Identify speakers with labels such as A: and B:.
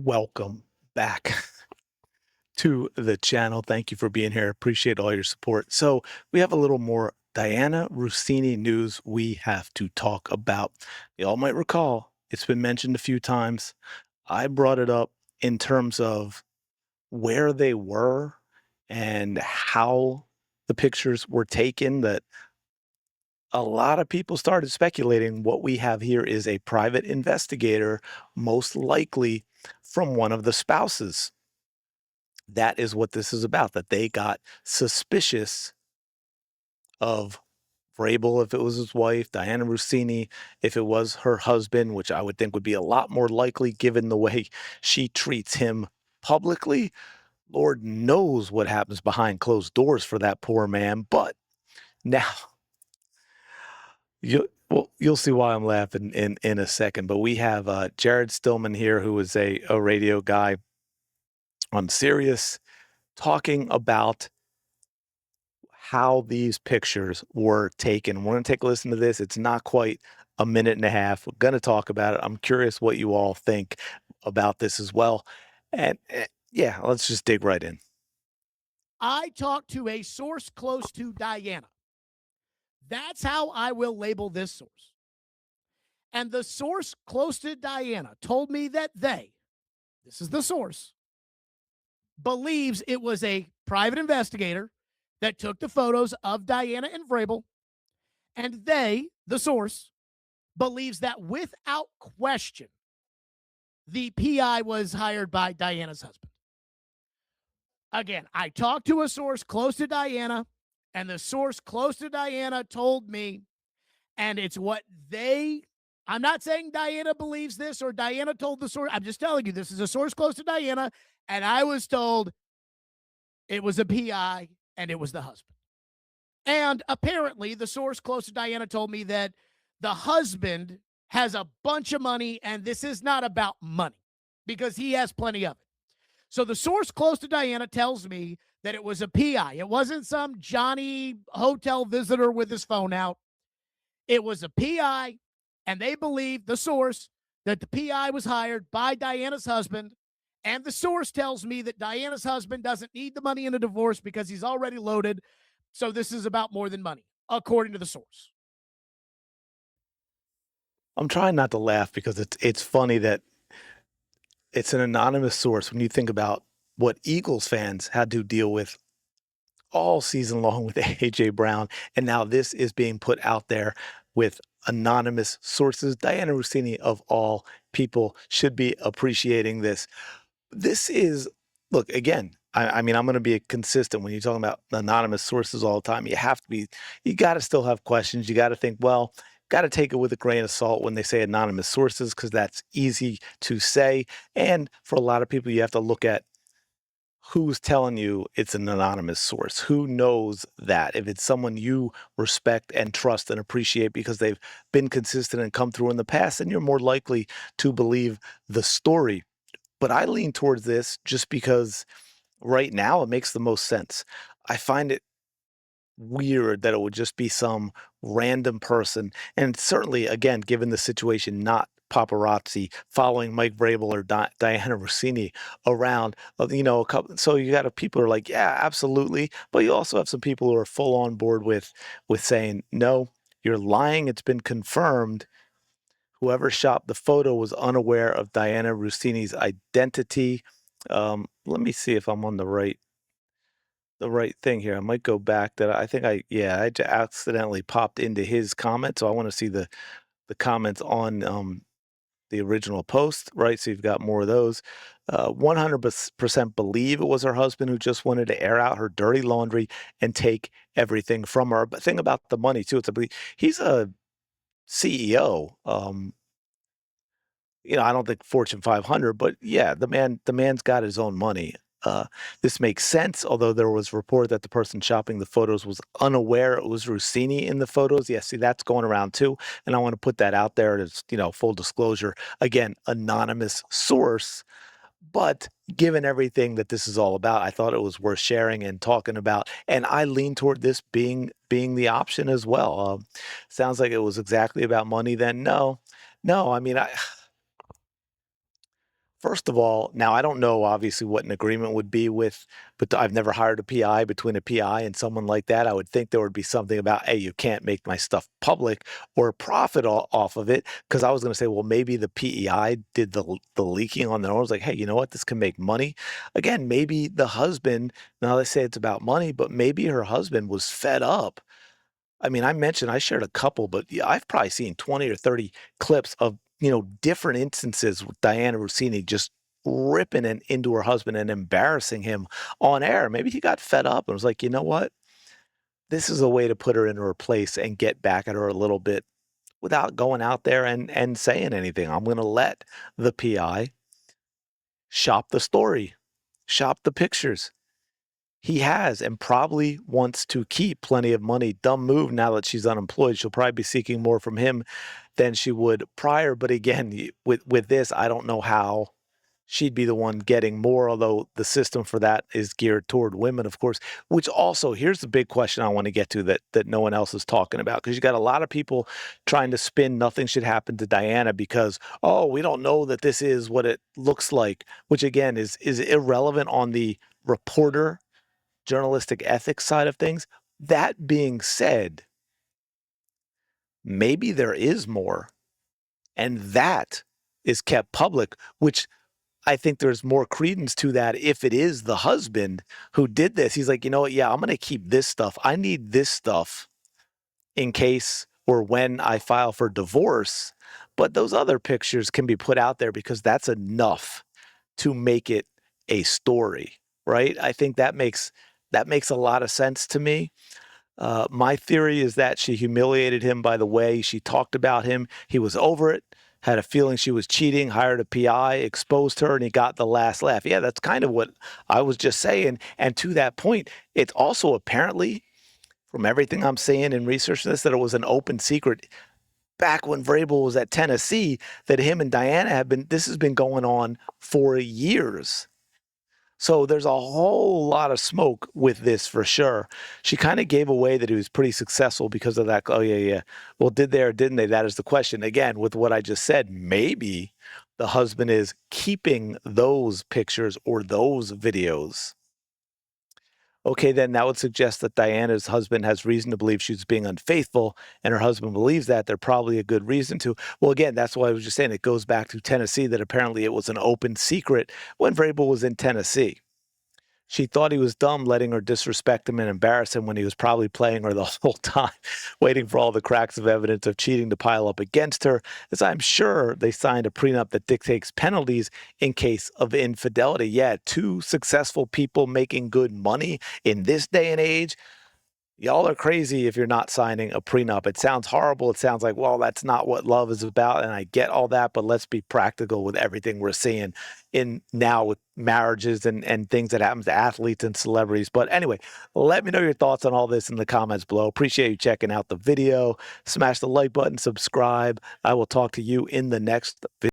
A: Welcome back to the channel. Thank you for being here. Appreciate all your support. So, we have a little more Dianna Russini news we have to talk about. You all might recall, it's been mentioned a few times. I brought it up in terms of where they were and how the pictures were taken, that a lot of people started speculating what we have here is a private investigator, most likely from one of the spouses. That is what this is about, that they got suspicious of Vrabel if it was his wife, Dianna Russini if it was her husband, which I would think would be a lot more likely given the way she treats him publicly. Lord knows what happens behind closed doors for that poor man. But now you'll see why I'm laughing in a second. But we have Jared Stillman here, who is a radio guy on Sirius, talking about how these pictures were taken. We're going to take a listen to this. It's not quite a minute and a half. We're going to talk about it. I'm curious what you all think about this as well. And yeah, let's just dig right in.
B: I talked to a source close to Dianna. That's how I will label this source. And the source close to Dianna told me that this is the source, believes it was a private investigator that took the photos of Dianna and Vrabel. And the source, believes that without question, the PI was hired by Dianna's husband. Again, I talked to a source close to Dianna, and the source close to Dianna told me, and it's what I'm not saying Dianna believes this or Dianna told the source. I'm just telling you, this is a source close to Dianna, and I was told it was a PI and it was the husband. And apparently, the source close to Dianna told me that the husband has a bunch of money, and this is not about money because he has plenty of it. So the source close to Dianna tells me that it was a PI. It wasn't some Johnny hotel visitor with his phone out. It was a PI, and they believe, the source, that the PI was hired by Dianna's husband. And the source tells me that Dianna's husband doesn't need the money in a divorce because he's already loaded. So this is about more than money, according to the source.
A: I'm trying not to laugh because it's funny that it's an anonymous source when you think about what Eagles fans had to deal with all season long with AJ Brown, and now this is being put out there with anonymous sources. Dianna Russini, of all people, should be appreciating this. This is, look, again, I mean, I'm going to be consistent when you're talking about anonymous sources all the time. You got to still have questions. You got to think, well, got to take it with a grain of salt when they say anonymous sources, because that's easy to say. And for a lot of people, you have to look at who's telling you it's an anonymous source. Who knows that? If it's someone you respect and trust and appreciate because they've been consistent and come through in the past, then you're more likely to believe the story. But I lean towards this just because right now it makes the most sense. I find it weird that it would just be some random person, and certainly, again, given the situation, not paparazzi following Mike Vrabel or Dianna Russini around. A couple. So you got people who are like, yeah, absolutely, but you also have some people who are full on board with saying, no, you're lying. It's been confirmed. Whoever shot the photo was unaware of Dianna Russini's identity. Let me see if I'm on the right thing here. I might go back. That I think I accidentally popped into his comment, so I want to see the comments on the original post, right? So you've got more of those. 100% believe it was her husband who just wanted to air out her dirty laundry and take everything from her. But think about the money too. He's a CEO. I don't think Fortune 500, but yeah, the man's got his own money. This makes sense, although there was report that the person shopping the photos was unaware it was Rossini in the photos. Yeah, see, that's going around too, and I want to put that out there as full disclosure. Again, anonymous source, but given everything that this is all about, I thought it was worth sharing and talking about, and I lean toward this being the option as well. Sounds like it was exactly about money. Then no, I mean, First of all, now I don't know obviously what an agreement would be with, but I've never hired a PI. Between a PI and someone like that, I would think there would be something about, hey, you can't make my stuff public or profit off of it. Because I was going to say, well, maybe the PEI did the leaking on their own. I was like, hey, you know what? This can make money. Again, maybe the husband. Now they say it's about money, but maybe her husband was fed up. I mean, I shared a couple, but yeah, I've probably seen 20 or 30 clips of, different instances with Dianna Russini just ripping into her husband and embarrassing him on air. Maybe he got fed up and was like, you know what? This is a way to put her in her place and get back at her a little bit without going out there and saying anything. I'm going to let the PI shop the story, shop the pictures. He has and probably wants to keep plenty of money. Dumb move now that she's unemployed. She'll probably be seeking more from him than she would prior. But again, with this, I don't know how she'd be the one getting more, although the system for that is geared toward women, of course, which also here's the big question I want to get to that no one else is talking about. Because you got a lot of people trying to spin nothing should happen to Diana because, oh, we don't know that this is what it looks like, which again is irrelevant on the reporter journalistic ethics side of things. That being said, maybe there is more, and that is kept public, which I think there's more credence to that if it is the husband who did this. He's like, you know what? Yeah, I'm going to keep this stuff. I need this stuff in case or when I file for divorce. But those other pictures can be put out there because that's enough to make it a story, right? I think that makes a lot of sense to me. My theory is that she humiliated him by the way she talked about him. He was over it, had a feeling she was cheating, hired a PI, exposed her, and he got the last laugh. Yeah, that's kind of what I was just saying. And to that point, it's also apparently, from everything I'm seeing in research this, that it was an open secret back when Vrabel was at Tennessee that him and Diana this has been going on for years. So there's a whole lot of smoke with this for sure. She kind of gave away that he was pretty successful because of that. Oh, yeah, yeah. Well, did they or didn't they? That is the question. Again, with what I just said, maybe the husband is keeping those pictures or those videos. Okay, then that would suggest that Diana's husband has reason to believe she's being unfaithful, and her husband believes that. They're probably a good reason to. Well, again, that's why I was just saying it goes back to Tennessee that apparently it was an open secret when Vrabel was in Tennessee. She thought he was dumb letting her disrespect him and embarrass him when he was probably playing her the whole time, waiting for all the cracks of evidence of cheating to pile up against her, as I'm sure they signed a prenup that dictates penalties in case of infidelity. Yeah, two successful people making good money in this day and age. Y'all are crazy if you're not signing a prenup. It sounds horrible. It sounds like, well, that's not what love is about. And I get all that, but let's be practical with everything we're seeing in now with marriages and things that happens to athletes and celebrities. But anyway, let me know your thoughts on all this in the comments below. Appreciate you checking out the video. Smash the like button, subscribe. I will talk to you in the next video.